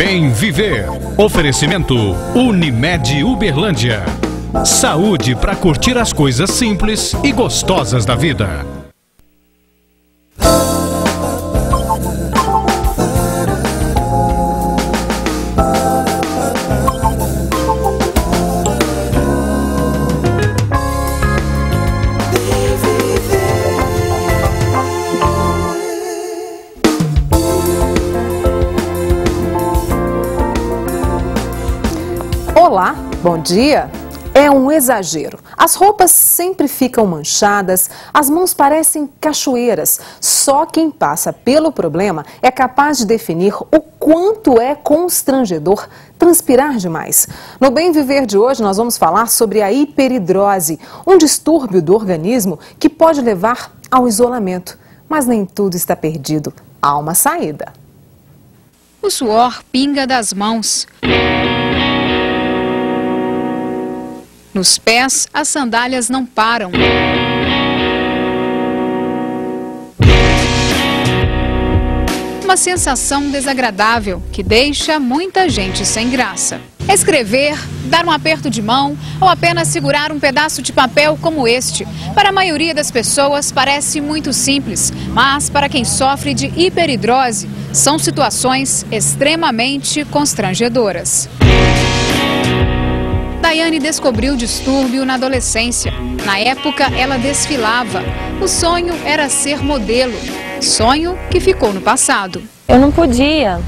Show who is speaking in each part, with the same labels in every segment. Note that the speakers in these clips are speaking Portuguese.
Speaker 1: Bem Viver. Oferecimento Unimed Uberlândia. Saúde para curtir as coisas simples e gostosas da vida.
Speaker 2: Olá, bom dia. É um exagero. As roupas sempre ficam manchadas, as mãos parecem cachoeiras. Só quem passa pelo problema é capaz de definir o quanto é constrangedor transpirar demais. No Bem Viver de hoje nós vamos falar sobre a hiperidrose, um distúrbio do organismo que pode levar ao isolamento. Mas nem tudo está perdido. Há uma saída.
Speaker 3: O suor pinga das mãos. Nos pés, as sandálias não param. Uma sensação desagradável que deixa muita gente sem graça. Escrever, dar um aperto de mão ou apenas segurar um pedaço de papel como este. Para a maioria das pessoas parece muito simples, mas para quem sofre de hiperidrose, são situações extremamente constrangedoras. Daiane descobriu o distúrbio na adolescência. Na época, ela desfilava. O sonho era ser modelo. Sonho que ficou no passado.
Speaker 4: Eu não podia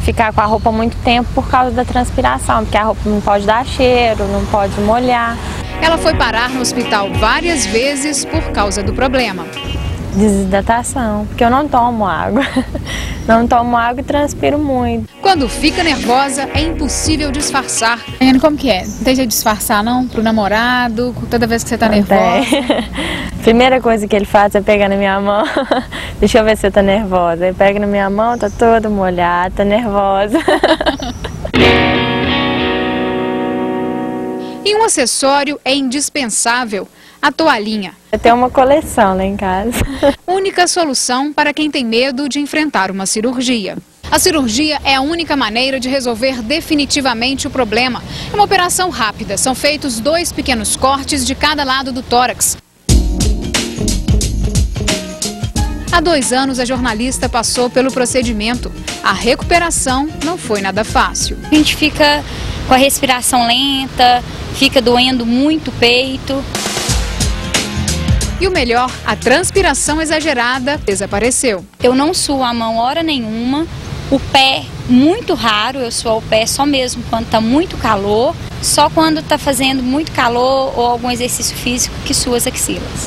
Speaker 4: ficar com a roupa muito tempo por causa da transpiração, porque a roupa não pode dar cheiro, não pode molhar.
Speaker 3: Ela foi parar no hospital várias vezes por causa do problema.
Speaker 4: Desidratação, porque eu não tomo água. Não tomo água e transpiro muito.
Speaker 3: Quando fica nervosa, é impossível disfarçar. Daiane, como que é? Não tem jeito de disfarçar, não? Pro namorado, toda vez que você tá nervosa?
Speaker 4: Primeira coisa que ele faz é pegar na minha mão. Deixa eu ver se você tá nervosa. Ele pega na minha mão, tá toda molhada, tá nervosa.
Speaker 3: E um acessório é indispensável, a toalhinha.
Speaker 4: Eu tenho uma coleção lá em casa.
Speaker 3: Única solução para quem tem medo de enfrentar uma cirurgia. A cirurgia é a única maneira de resolver definitivamente o problema. É uma operação rápida, são feitos 2 pequenos cortes de cada lado do tórax. Há 2 anos a jornalista passou pelo procedimento. A recuperação não foi nada fácil.
Speaker 5: A gente fica com a respiração lenta, fica doendo muito o peito.
Speaker 3: E o melhor, a transpiração exagerada desapareceu.
Speaker 5: Eu não suo a mão hora nenhuma, o pé muito raro, eu suo o pé só mesmo quando está muito calor, só quando está fazendo muito calor ou algum exercício físico que suo as axilas.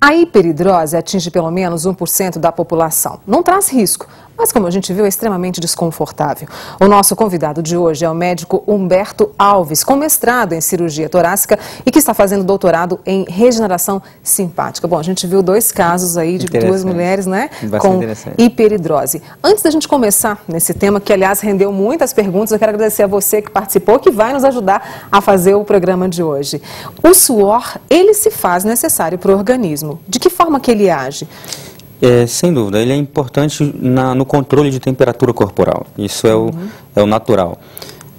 Speaker 2: A hiperidrose atinge pelo menos 1% da população. Não traz risco, mas como a gente viu, é extremamente desconfortável. O nosso convidado de hoje é o médico Humberto Alves, com mestrado em cirurgia torácica e que está fazendo doutorado em regeneração simpática. Bom, a gente viu 2 casos aí de 2 mulheres, né, com hiperidrose. Antes da gente começar nesse tema, que aliás rendeu muitas perguntas, eu quero agradecer a você que participou, que vai nos ajudar a fazer o programa de hoje. O suor, ele se faz necessário para o organismo. De que forma que ele age?
Speaker 6: Sem dúvida, ele é importante no controle de temperatura corporal, isso é o natural.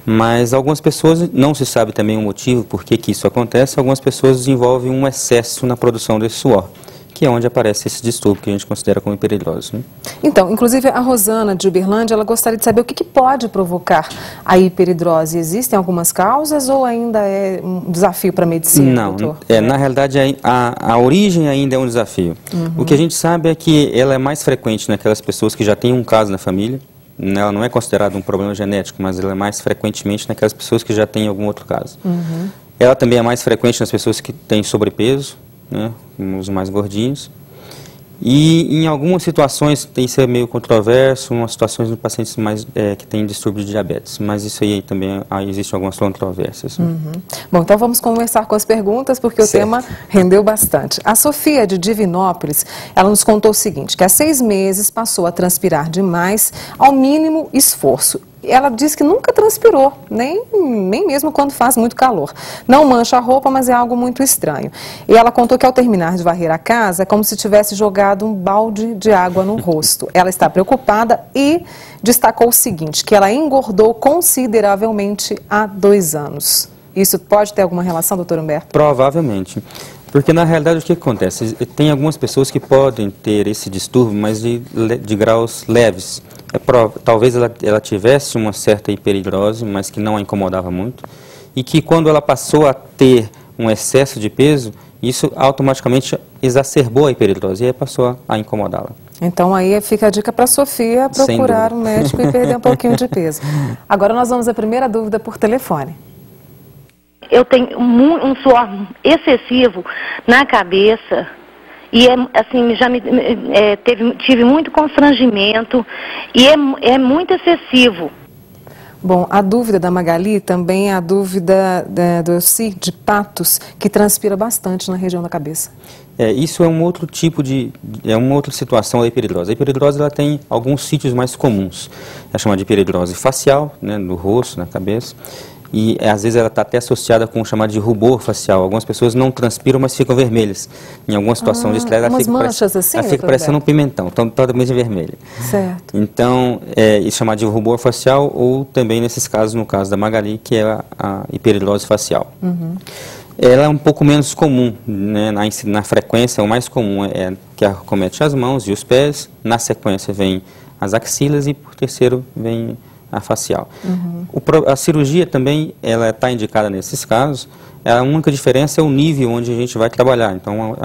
Speaker 6: Mas algumas pessoas, não se sabe também o motivo por que isso acontece, algumas pessoas desenvolvem um excesso na produção desse suor, que é onde aparece esse distúrbio que a gente considera como hiperidrose, né?
Speaker 2: Então, inclusive a Rosana de Uberlândia, ela gostaria de saber o que pode provocar a hiperidrose. Existem algumas causas ou ainda é um desafio para a medicina,
Speaker 6: Não,
Speaker 2: doutor?
Speaker 6: Na realidade a origem ainda é um desafio. O que a gente sabe é que ela é mais frequente naquelas pessoas que já têm um caso na família. Ela não é considerada um problema genético, mas ela é mais frequentemente naquelas pessoas que já têm algum outro caso. Ela também é mais frequente nas pessoas que têm sobrepeso, né, os mais gordinhos. E em algumas situações, isso é meio controverso, umas situações de pacientes mais, que têm distúrbio de diabetes, mas isso aí também existem algumas controvérsias.
Speaker 2: Bom, então vamos começar com as perguntas, porque o tema rendeu bastante. A Sofia, de Divinópolis, ela nos contou o seguinte, que há 6 meses passou a transpirar demais, ao mínimo esforço. ela diz que nunca transpirou, nem mesmo quando faz muito calor. Não mancha a roupa, mas é algo muito estranho. E ela contou que ao terminar de varrer a casa, é como se tivesse jogado um balde de água no rosto. Ela está preocupada e destacou o seguinte, que ela engordou consideravelmente há 2 anos. Isso pode ter alguma relação, doutor Humberto?
Speaker 6: Provavelmente. Porque, na realidade, o que acontece? Tem algumas pessoas que podem ter esse distúrbio, mas de graus leves. Talvez ela tivesse uma certa hiperidrose, mas que não a incomodava muito. E que, quando ela passou a ter um excesso de peso, isso automaticamente exacerbou a hiperidrose e aí passou a incomodá-la.
Speaker 2: Então, aí fica a dica para a Sofia procurar um médico e perder um pouquinho de peso. Agora, nós vamos à primeira dúvida por telefone.
Speaker 7: Eu tenho um suor excessivo na cabeça e assim, tive muito constrangimento e é muito excessivo.
Speaker 2: Bom, a dúvida da Magali também é a dúvida do Elci, de Patos, que transpira bastante na região da cabeça.
Speaker 6: Isso é um outro tipo é uma outra situação da hiperidrose. A hiperidrose ela tem alguns sítios mais comuns. É chamada de hiperidrose facial, né, no rosto, na cabeça. E às vezes ela está até associada com o chamado de rubor facial. Algumas pessoas não transpiram, mas ficam vermelhas. Em alguma situação de estresse, ela fica parecendo um pimentão, totalmente vermelha.
Speaker 2: Certo.
Speaker 6: Então, isso é chamado de rubor facial, ou também nesses casos, no caso da Magali, que é a hiperidrose facial. Uhum. Ela é um pouco menos comum, né, na frequência. O mais comum é que acomete as mãos e os pés. Na sequência vem as axilas e, por terceiro, vem a facial. Uhum. A cirurgia também, ela está indicada nesses casos. A única diferença é o nível onde a gente vai trabalhar. Então,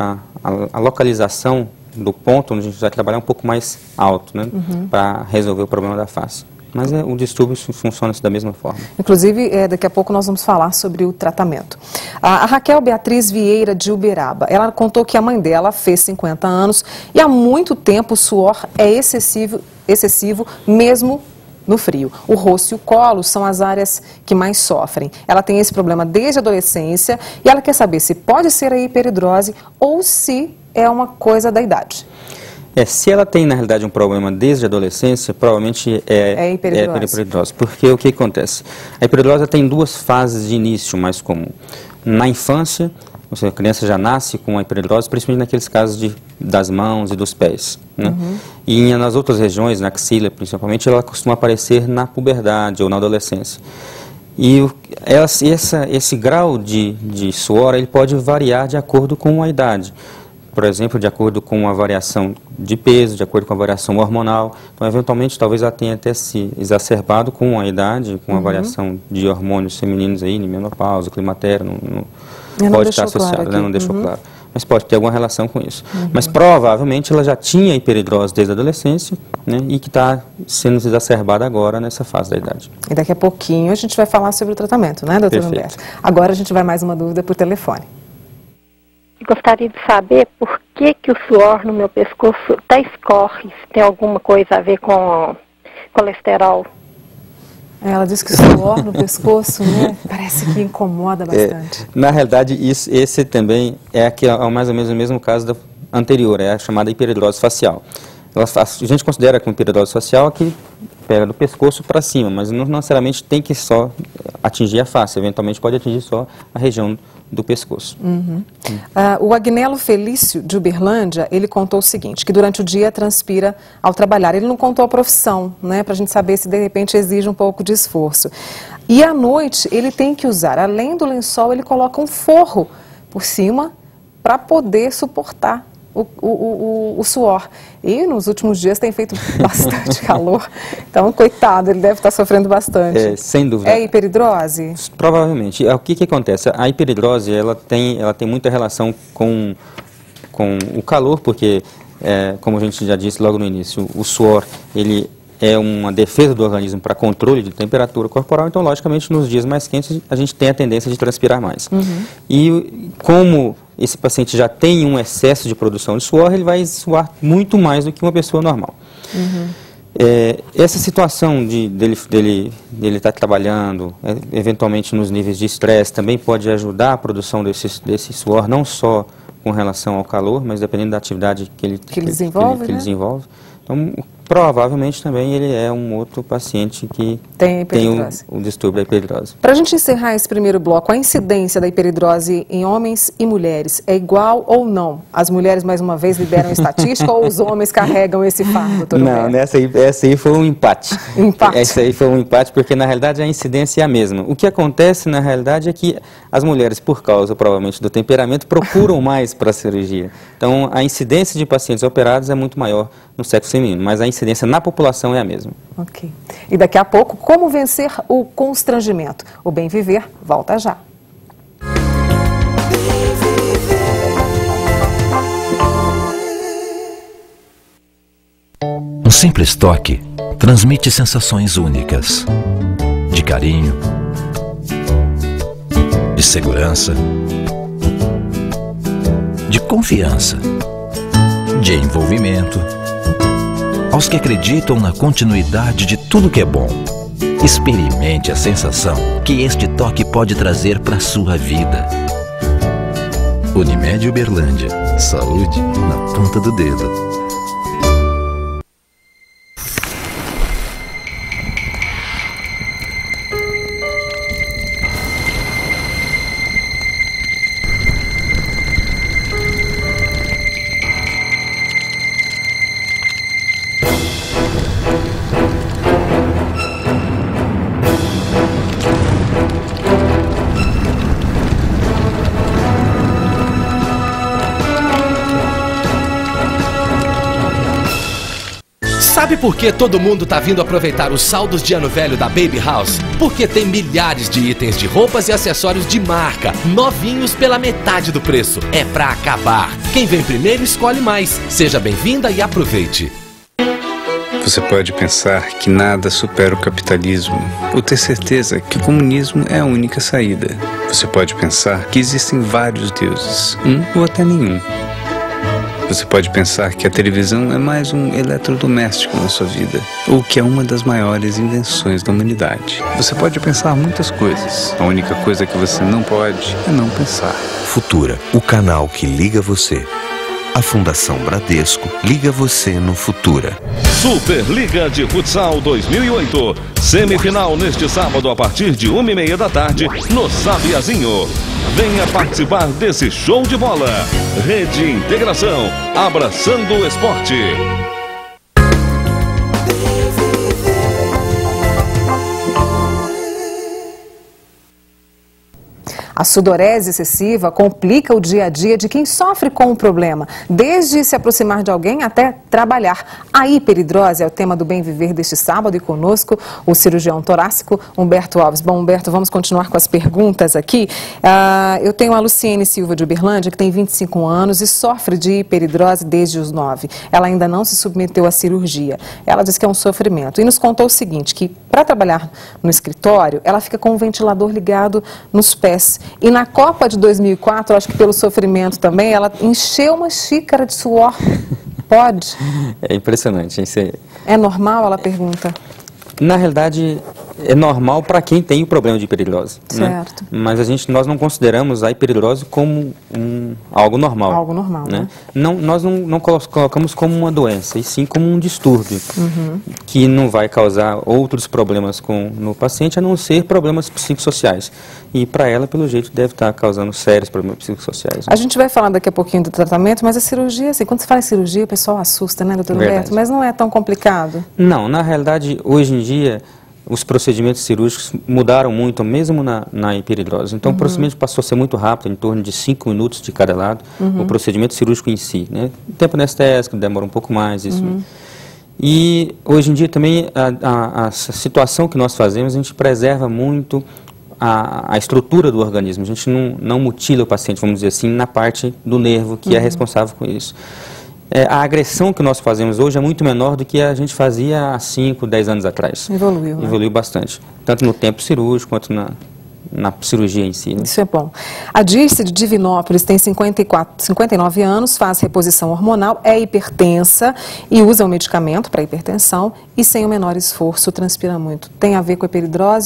Speaker 6: a localização do ponto onde a gente vai trabalhar é um pouco mais alto, né, para resolver o problema da face. Mas o distúrbio funciona da mesma forma.
Speaker 2: Inclusive, daqui a pouco nós vamos falar sobre o tratamento. A Raquel Beatriz Vieira de Uberaba, ela contou que a mãe dela fez 50 anos e há muito tempo o suor é excessivo mesmo no frio. O rosto e o colo são as áreas que mais sofrem. Ela tem esse problema desde a adolescência e ela quer saber se pode ser a hiperidrose ou se é uma coisa da idade.
Speaker 6: Se ela tem, na realidade, um problema desde a adolescência, provavelmente é hiperidrose. Porque o que acontece? A hiperidrose tem 2 fases de início mais comum. Na infância, ou seja, a criança já nasce com a hiperidrose, principalmente naqueles casos das mãos e dos pés. Né? E nas outras regiões, na axila principalmente, ela costuma aparecer na puberdade ou na adolescência. E esse grau de suor ele pode variar de acordo com a idade. Por exemplo, de acordo com a variação de peso, de acordo com a variação hormonal. Então, eventualmente, talvez ela tenha até se exacerbado com a idade, com a variação de hormônios femininos aí, menopausa, climatério, pode estar associado, né? Não deixou claro. Mas pode ter alguma relação com isso. Mas provavelmente ela já tinha hiperidrose desde a adolescência, né? E que está sendo exacerbada agora nessa fase da idade.
Speaker 2: E daqui a pouquinho a gente vai falar sobre o tratamento, né, doutor Humberto? Agora a gente vai mais uma dúvida por telefone.
Speaker 8: Gostaria de saber por que o suor no meu pescoço até escorre, se tem alguma coisa a ver com colesterol.
Speaker 2: Ela diz que o suor no pescoço, né, parece que incomoda bastante.
Speaker 6: Na realidade, esse também é mais ou menos o mesmo caso da anterior, é a chamada hiperidrose facial. A gente considera que uma hiperidrose facial que pega do pescoço para cima, mas não necessariamente tem que só atingir a face, eventualmente pode atingir só a região do pescoço.
Speaker 2: O Agnello Felício, de Uberlândia, ele contou o seguinte, que durante o dia transpira ao trabalhar. Ele não contou a profissão, né, para a gente saber se de repente exige um pouco de esforço. E à noite ele tem que usar, além do lençol, ele coloca um forro por cima para poder suportar o suor. E nos últimos dias tem feito bastante calor. Então, coitado, ele deve estar sofrendo bastante.
Speaker 6: Sem dúvida.
Speaker 2: É hiperidrose? Provavelmente.
Speaker 6: O que acontece? A hiperidrose ela tem muita relação com o calor, porque, como a gente já disse logo no início, o suor ele é uma defesa do organismo para controle de temperatura corporal, então, logicamente, nos dias mais quentes, a gente tem a tendência de transpirar mais. E como esse paciente já tem um excesso de produção de suor, ele vai suar muito mais do que uma pessoa normal. Essa situação dele estar trabalhando, eventualmente nos níveis de estresse, também pode ajudar a produção desse suor, não só com relação ao calor, mas dependendo da atividade que ele desenvolve. Então, Provavelmente também ele é um outro paciente que tem o distúrbio da hiperidrose.
Speaker 2: Para a gente encerrar esse primeiro bloco, a incidência da hiperidrose em homens e mulheres é igual ou não? As mulheres, mais uma vez, lideram a estatística ou os homens carregam esse fardo, doutor Humberto?
Speaker 6: Não, essa aí foi um empate. Essa aí foi um empate porque, na realidade, a incidência é a mesma. O que acontece, na realidade, é que as mulheres, por causa, provavelmente, do temperamento, procuram mais para a cirurgia. Então, a incidência de pacientes operados é muito maior no sexo feminino, mas a incidência na população é a mesma.
Speaker 2: Ok. E daqui a pouco, como vencer o constrangimento? O Bem Viver volta já.
Speaker 9: Um simples toque transmite sensações únicas de carinho, de segurança, de confiança, de envolvimento. Aos que acreditam na continuidade de tudo que é bom, experimente a sensação que este toque pode trazer para a sua vida. Unimed Uberlândia. Saúde na ponta do dedo.
Speaker 10: Sabe por que todo mundo tá vindo aproveitar os saldos de ano velho da Baby House? Porque tem milhares de itens de roupas e acessórios de marca, novinhos pela metade do preço. É pra acabar. Quem vem primeiro escolhe mais. Seja bem-vinda e aproveite.
Speaker 11: Você pode pensar que nada supera o capitalismo, ou ter certeza que o comunismo é a única saída. Você pode pensar que existem vários deuses, ou até nenhum. Você pode pensar que a televisão é mais um eletrodoméstico na sua vida, ou que é uma das maiores invenções da humanidade. Você pode pensar muitas coisas. A única coisa que você não pode é não pensar.
Speaker 12: Futura, o canal que liga você. A Fundação Bradesco liga você no Futura.
Speaker 13: Superliga de Futsal 2008. Semifinal neste sábado a partir de 1h30 da tarde no Sabiazinho. Venha participar desse show de bola. Rede Integração, abraçando o esporte.
Speaker 2: A sudorese excessiva complica o dia a dia de quem sofre com o problema, desde se aproximar de alguém até trabalhar. A hiperidrose é o tema do Bem Viver deste sábado e conosco o cirurgião torácico Humberto Alves. Bom, Humberto, vamos continuar com as perguntas aqui. Eu tenho a Luciene Silva de Uberlândia, que tem 25 anos e sofre de hiperidrose desde os 9. Ela ainda não se submeteu à cirurgia. Ela diz que é um sofrimento e nos contou o seguinte, que para trabalhar no escritório, ela fica com um ventilador ligado nos pés. E na Copa de 2004, acho que pelo sofrimento também, ela encheu uma xícara de suor. Pode?
Speaker 6: É impressionante. Isso
Speaker 2: é normal, ela pergunta?
Speaker 6: Na realidade, é normal para quem tem o problema de hiperidrose.
Speaker 2: Certo.
Speaker 6: Né? Mas nós não consideramos a hiperidrose como algo normal.
Speaker 2: Algo normal, né?
Speaker 6: Nós não colocamos como uma doença, e sim como um distúrbio, que não vai causar outros problemas no paciente, a não ser problemas psicossociais. E para ela, pelo jeito, deve estar causando sérios problemas psicossociais.
Speaker 2: A gente vai falar daqui a pouquinho do tratamento, mas a cirurgia, assim, quando se fala em cirurgia, o pessoal assusta, né, doutor Humberto? Mas não é tão complicado?
Speaker 6: Não, na realidade, hoje em dia, os procedimentos cirúrgicos mudaram muito, mesmo na hiperidrose. Então, o procedimento passou a ser muito rápido, em torno de 5 minutos de cada lado, o procedimento cirúrgico em si, né? O tempo anestésico demora um pouco mais, isso. E, hoje em dia, também, a situação que nós fazemos, a gente preserva muito a estrutura do organismo. A gente não mutila o paciente, vamos dizer assim, na parte do nervo, que é responsável por isso. A agressão que nós fazemos hoje é muito menor do que a gente fazia há 5, 10 anos atrás.
Speaker 2: Evoluiu, né?
Speaker 6: Evoluiu bastante, tanto no tempo cirúrgico quanto na cirurgia em si. Né?
Speaker 2: Isso é bom. A Dirce de Divinópolis tem 59 anos, faz reposição hormonal, é hipertensa e usa um medicamento para hipertensão e sem o menor esforço transpira muito. Tem a ver com a hiperidrose?